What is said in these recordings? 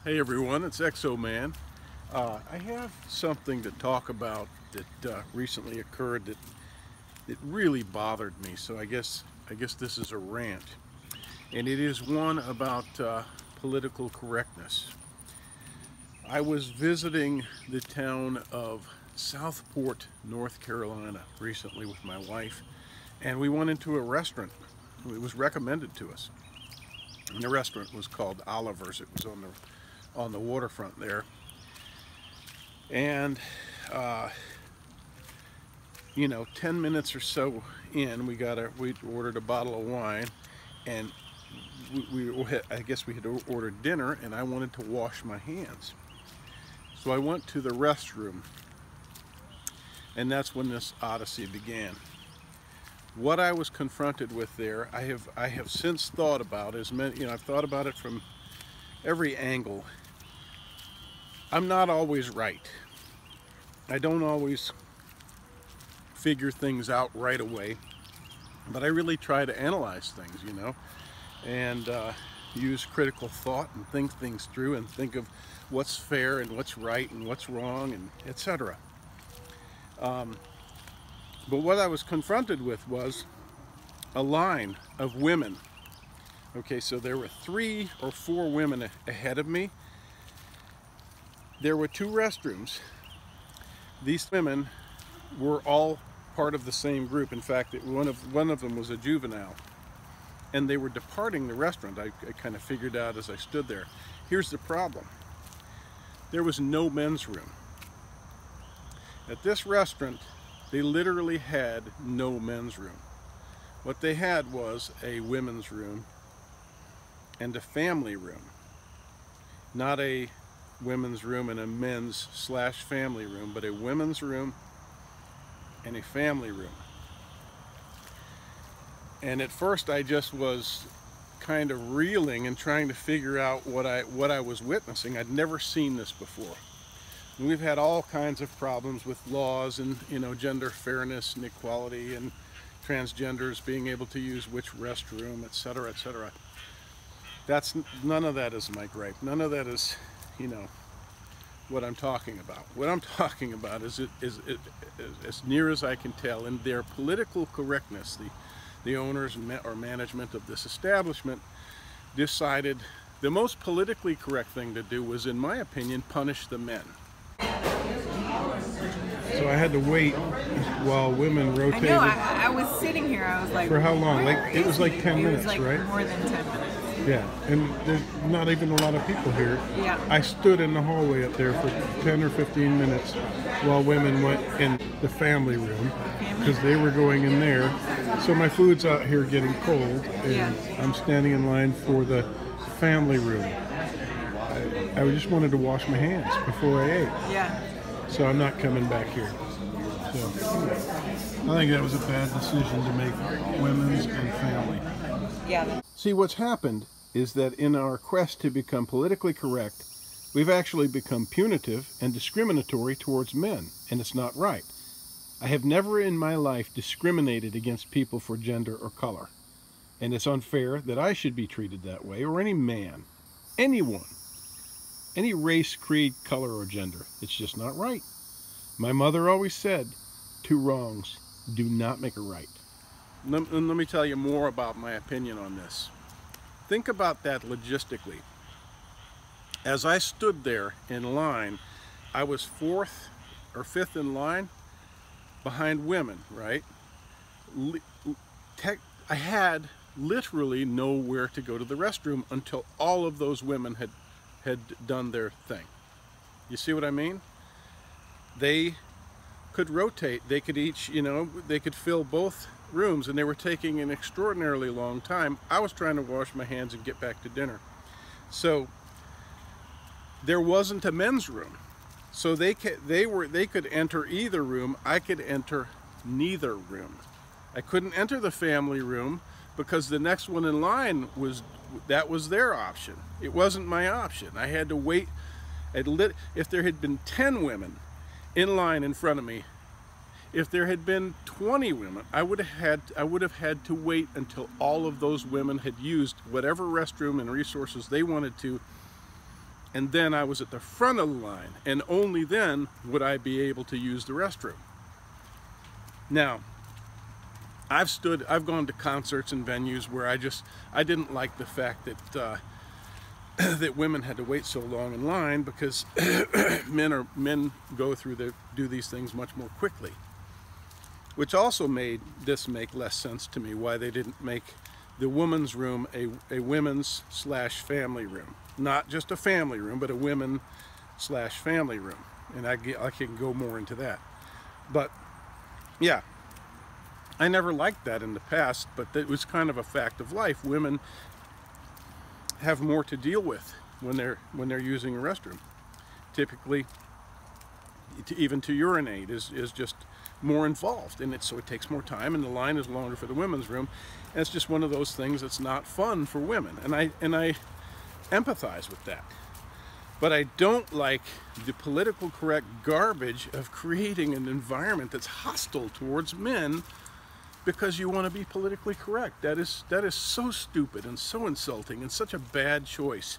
Hey everyone, it's Exoman. I have something to talk about that recently occurred that really bothered me. So I guess this is a rant, and it is one about political correctness. I was visiting the town of Southport, North Carolina recently with my wife, and we went into a restaurant. It was recommended to us, and the restaurant was called Oliver's. It was on the waterfront there, and 10 minutes or so in, we ordered a bottle of wine, and I guess we had ordered dinner, and I wanted to wash my hands, so I went to the restroom, and that's when this odyssey began. What I was confronted with there, I have since thought about I've thought about it from every angle. I'm not always right. I don't always figure things out right away, but I really try to analyze things, and use critical thought and think things through and think of what's fair and what's right and what's wrong, and etc. But what I was confronted with was a line of women. Okay, so there were 3 or 4 women ahead of me. There were 2 restrooms. These women were all part of the same group. In fact, one of them was a juvenile, and they were departing the restaurant. I kind of figured out as I stood there. Here's the problem. There was no men's room. At this restaurant, they literally had no men's room. What they had was a women's room and a family room, not a women's room and a men's/family room, but a women's room and a family room. And at first I just was kind of reeling and trying to figure out what I was witnessing. I'd never seen this before. And we've had all kinds of problems with laws and gender fairness and equality and transgenders being able to use which restroom, etc., etc. None of that is my gripe. None of that is what I'm talking about. What I'm talking about is as near as I can tell, in their political correctness, the owners or management of this establishment decided the most politically correct thing to do was, in my opinion, punish the men. So I had to wait while women rotated. I know, I was sitting here, I was like... For how long? It was like 10 minutes, right? It was like more than 10 minutes. Yeah, and there's not even a lot of people here. Yeah. I stood in the hallway up there for 10 or 15 minutes while women went in the family room because they were going in there. So my food's out here getting cold, and I'm standing in line for the family room. I just wanted to wash my hands before I ate. Yeah. So I'm not coming back here. So I think that was a bad decision to make, women's and family. Yeah. See, what's happened is that in our quest to become politically correct, we've actually become punitive and discriminatory towards men, and it's not right. I have never in my life discriminated against people for gender or color, and it's unfair that I should be treated that way, or any man, anyone, any race, creed, color, or gender. It's just not right. My mother always said, 2 wrongs do not make a right. Let me tell you more about my opinion on this. Think about that logistically. As I stood there in line, I was 4th or 5th in line behind women, right? I had literally nowhere to go to the restroom until all of those women had done their thing. You see what I mean? They could rotate. They could each, they could fill both rooms, and they were taking an extraordinarily long time. I was trying to wash my hands and get back to dinner. So there wasn't a men's room. So they could enter either room. I could enter neither room. I couldn't enter the family room because the next one in line was their option. It wasn't my option. I had to wait. If there had been 10 women in line in front of me, if there had been 20 women, I would have had to wait until all of those women had used whatever restroom and resources they wanted to and then I was at the front of the line, and only then would I be able to use the restroom. Now, I've gone to concerts and venues where I didn't like the fact that that women had to wait so long in line, because men do these things much more quickly, which also made this make less sense to me, why they didn't make the women's room a women's / family room. Not just a family room, but a women / family room. And I can go more into that. But yeah, I never liked that in the past, but it was kind of a fact of life. Women have more to deal with when they're using a restroom. Typically, even to urinate is just more involved, and so it takes more time, and the line is longer for the women's room. And it's just one of those things that's not fun for women, and I empathize with that. But I don't like the political correct garbage of creating an environment that's hostile towards men because you want to be politically correct. That is so stupid and so insulting and such a bad choice.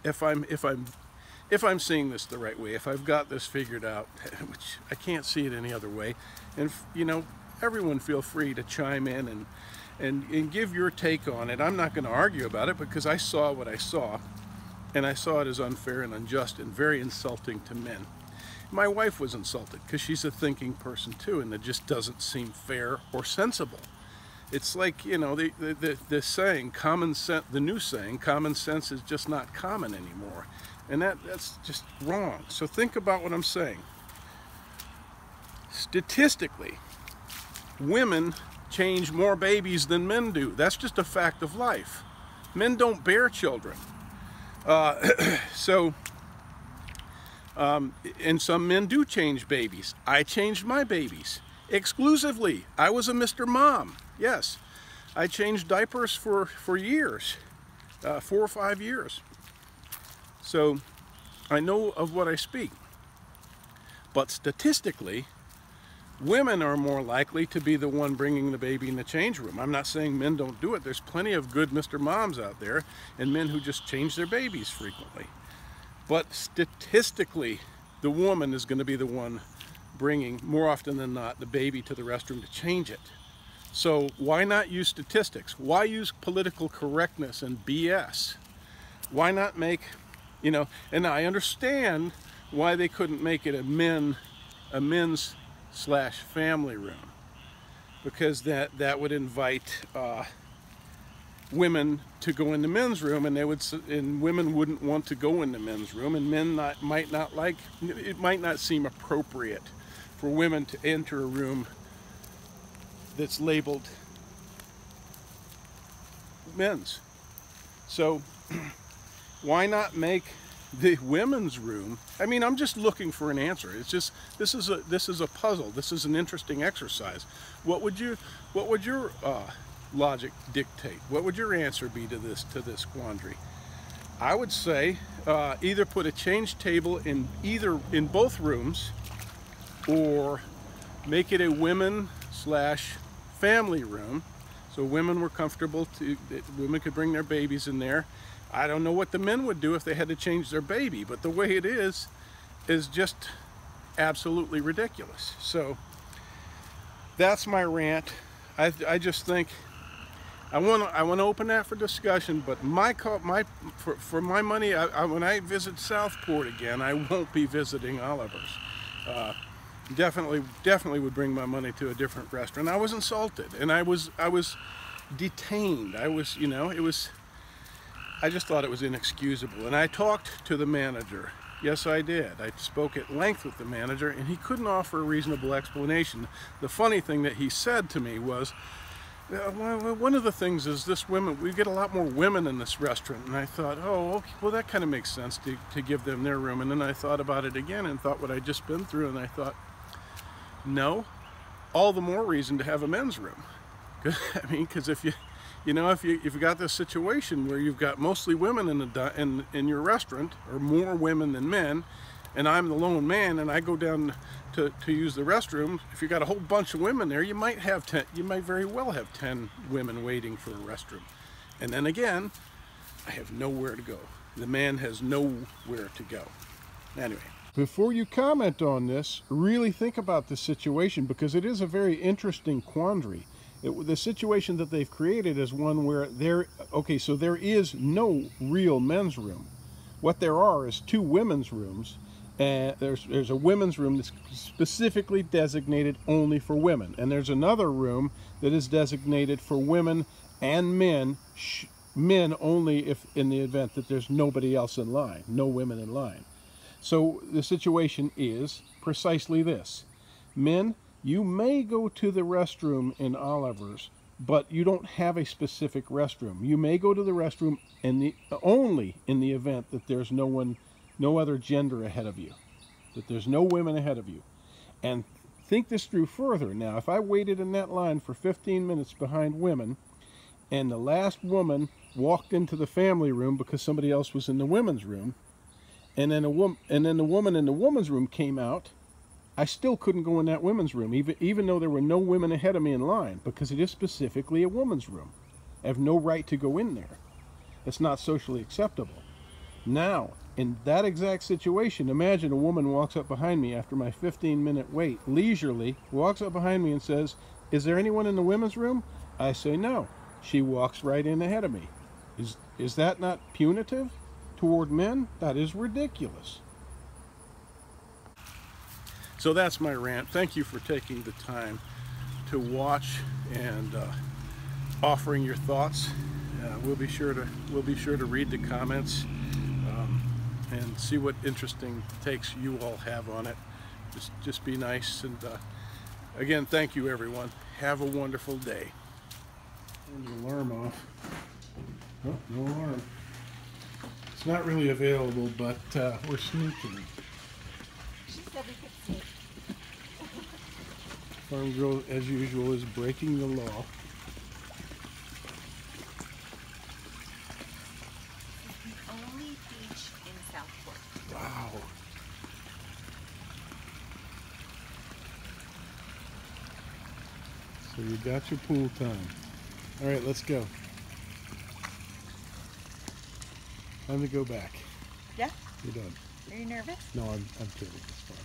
If I'm seeing this the right way, if I've got this figured out, which I can't see it any other way, and you know, everyone feel free to chime in and give your take on it. I'm not going to argue about it, because I saw what I saw, and I saw it as unfair and unjust and very insulting to men. My wife was insulted because she's a thinking person too, and it just doesn't seem fair or sensible. It's like, you know, the saying, common sense, the new saying, common sense is just not common anymore. And that's just wrong. So think about what I'm saying. Statistically, women change more babies than men do. That's just a fact of life. Men don't bear children. And some men do change babies. I changed my babies exclusively. I was a Mr. Mom. Yes, I changed diapers for years, 4 or 5 years. So I know of what I speak. But statistically, women are more likely to be the one bringing the baby in the change room. I'm not saying men don't do it. There's plenty of good Mr. Moms out there, and men who just change their babies frequently. But statistically, the woman is going to be the one bringing, more often than not, the baby to the restroom to change it. So why not use statistics? Why use political correctness and BS? Why not make, you know, and I understand why they couldn't make it a men's / family room, because that would invite women to go in the men's room, and women wouldn't want to go in the men's room, and men might not like, it might not seem appropriate for women to enter a room that's labeled men's. So why not make the women's room? I mean, I'm just looking for an answer. It's just, this is a puzzle. This is an interesting exercise. What would your logic dictate? What would your answer be to this quandary? I would say either put a change table in both rooms, or make it a women / family room, so women were comfortable women could bring their babies in there. I don't know what the men would do if they had to change their baby, but the way it is just absolutely ridiculous. So that's my rant. I just think I want to open that for discussion, but for my money, when I visit Southport again, I won't be visiting Oliver's. Definitely would bring my money to a different restaurant. I was insulted, and I was detained. I just thought it was inexcusable. And I talked to the manager. Yes, I did. I spoke at length with the manager, and he couldn't offer a reasonable explanation. The funny thing that he said to me was, well, one of the things is we get a lot more women in this restaurant. And I thought, oh, okay, well, that kind of makes sense to give them their room. And then I thought about it again and thought what I'd just been through, and I thought, no, all the more reason to have a men's room. I mean, because if you got this situation where you've got mostly women in your restaurant, or more women than men, and I'm the lone man, and I go down to use the restroom, if you got a whole bunch of women there, you might very well have 10 women waiting for a restroom. And then again, I have nowhere to go. the man has nowhere to go. Anyway, before you comment on this, really think about this situation, because it is a very interesting quandary. The situation that they've created is one where there is no real men's room. What there are is two women's rooms, and there's a women's room that's specifically designated only for women, and there's another room that is designated for women and men, men only if in the event that there's nobody else in line, no women in line. So the situation is precisely this. Men, you may go to the restroom in Oliver's, but you don't have a specific restroom. You may go to the restroom only in the event that there's no other gender ahead of you, that there's no women ahead of you. And think this through further. Now, if I waited in that line for 15 minutes behind women, and the last woman walked into the family room because somebody else was in the women's room, and then the woman in the woman's room came out, I still couldn't go in that women's room, even though there were no women ahead of me in line, because it is specifically a woman's room. I have no right to go in there. It's not socially acceptable. Now, in that exact situation, imagine a woman walks up behind me after my 15-minute wait, leisurely, walks up behind me and says, "Is there anyone in the women's room?" I say no. She walks right in ahead of me. Is that not punitive toward men? That is ridiculous. So that's my rant. Thank you for taking the time to watch and offering your thoughts. We'll be sure to read the comments and see what interesting takes you all have on it. Just be nice, and again, thank you everyone. Have a wonderful day. Turn the alarm off. Oh, no alarm. It's not really available, but we're sneaking. She said we could sneak. Farm Girl, as usual, is breaking the law. The only beach in Southport. Wow. So you got your pool time. All right, let's go. Time to go back. Yeah? You're done. Are you nervous? No, I'm kidding. It's fine.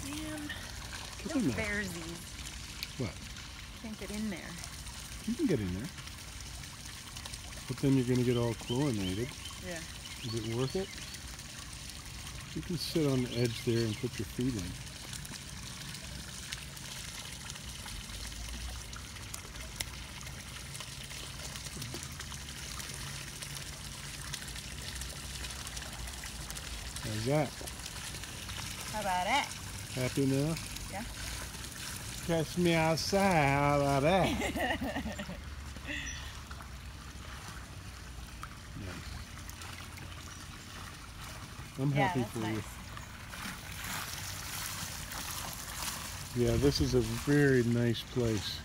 Man, Get no in there. bearsies. What? Can't get in there. You can get in there. But then you're going to get all chlorinated. Yeah. Is it worth it? You can sit on the edge there and put your feet in. How's that? How about it? Happy now? Yeah. Catch me outside. How about that? Nice. I'm happy that's for nice. you. Yeah, this is a very nice place.